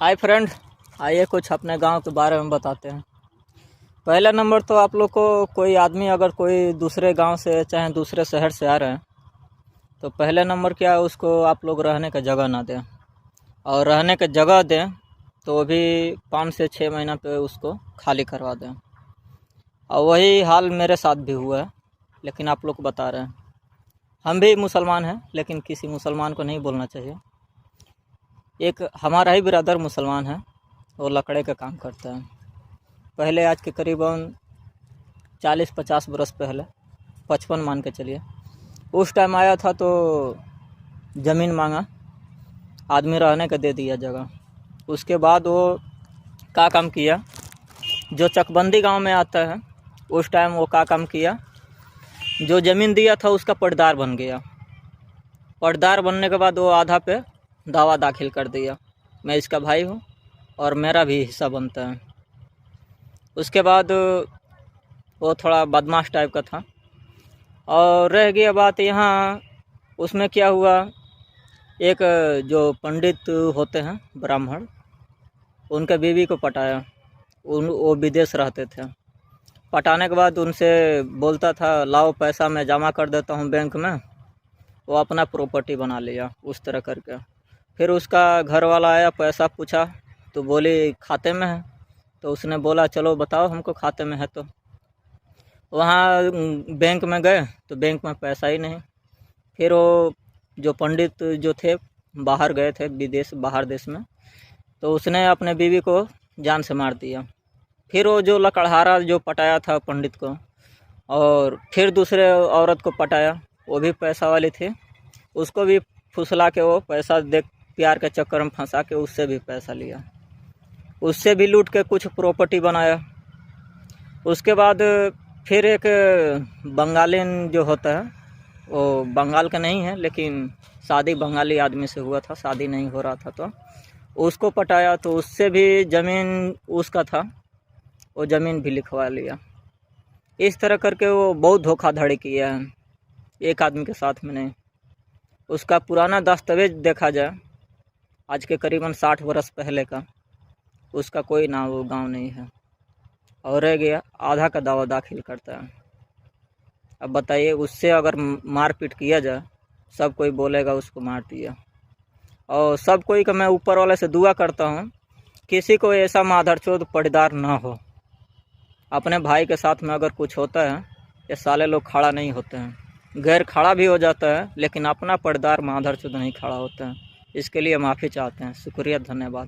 Hi friend, आइए कुछ अपने गांव के बारे में बताते हैं। पहला नंबर तो आप लोग को कोई आदमी अगर कोई दूसरे गांव से चाहे दूसरे शहर से आ रहे हैं तो पहले नंबर क्या है, उसको आप लोग रहने का जगह ना दें। और रहने का जगह दें तो वो भी 5 से 6 महीना पे उसको खाली करवा दें। और वही हाल मेरे साथ भी हुआ है, लेकिन आप लोग को बता रहे हैं। हम भी मुसलमान हैं, लेकिन किसी मुसलमान को नहीं बोलना चाहिए। एक हमारा ही ब्रदर मुसलमान है, वो लकड़े का काम करता है। पहले आज के करीबन 40-50 बरस पहले, 55 मान के चलिए, उस टाइम आया था तो ज़मीन मांगा, आदमी रहने का दे दिया जगह। उसके बाद वो क्या काम किया, जो चकबंदी गांव में आता है उस टाइम वो क्या काम किया, जो ज़मीन दिया था उसका पट्टेदार बन गया। पट्टेदार बनने के बाद वो आधा पे दावा दाखिल कर दिया, मैं इसका भाई हूँ और मेरा भी हिस्सा बनता है। उसके बाद वो थोड़ा बदमाश टाइप का था। और रह गया बात यहाँ, उसमें क्या हुआ, एक जो पंडित होते हैं ब्राह्मण, उनके बीवी को पटाया। वो विदेश रहते थे। पटाने के बाद उनसे बोलता था लाओ पैसा मैं जमा कर देता हूँ बैंक में। वो अपना प्रॉपर्टी बना लिया उस तरह करके। फिर उसका घर वाला आया, पैसा पूछा तो बोली खाते में है। तो उसने बोला चलो बताओ हमको खाते में है। तो वहाँ बैंक में गए तो बैंक में पैसा ही नहीं। फिर वो जो पंडित जो थे बाहर गए थे, विदेश बाहर देश में, तो उसने अपने बीवी को जान से मार दिया। फिर वो जो लकड़हारा जो पटाया था पंडित को, और फिर दूसरे औरत को पटाया, वो भी पैसा वाली थी, उसको भी फुसला के वो पैसा दे, प्यार के चक्कर में फंसा के उससे भी पैसा लिया, उससे भी लूट के कुछ प्रॉपर्टी बनाया। उसके बाद फिर एक बंगालिन जो होता है, वो बंगाल का नहीं है लेकिन शादी बंगाली आदमी से हुआ था, शादी नहीं हो रहा था तो उसको पटाया, तो उससे भी ज़मीन उसका था, वो ज़मीन भी लिखवा लिया। इस तरह करके वो बहुत धोखाधड़ी किया है, एक आदमी के साथ में नहीं। उसका पुराना दस्तावेज देखा जाए, आज के करीबन 60 बरस पहले का, उसका कोई ना वो गांव नहीं है। और रह गया आधा का दावा दाखिल करता है। अब बताइए, उससे अगर मारपीट किया जाए, सब कोई बोलेगा उसको मार दिया। और सब कोई का मैं ऊपर वाले से दुआ करता हूँ, किसी को ऐसा माधरचोद पट्टेदार ना हो। अपने भाई के साथ में अगर कुछ होता है, ये साले लोग खड़ा नहीं होते हैं, गैर खड़ा भी हो जाता है, लेकिन अपना पट्टेदार माधरचोद नहीं खड़ा होता है। इसके लिए माफ़ी चाहते हैं। शुक्रिया, धन्यवाद।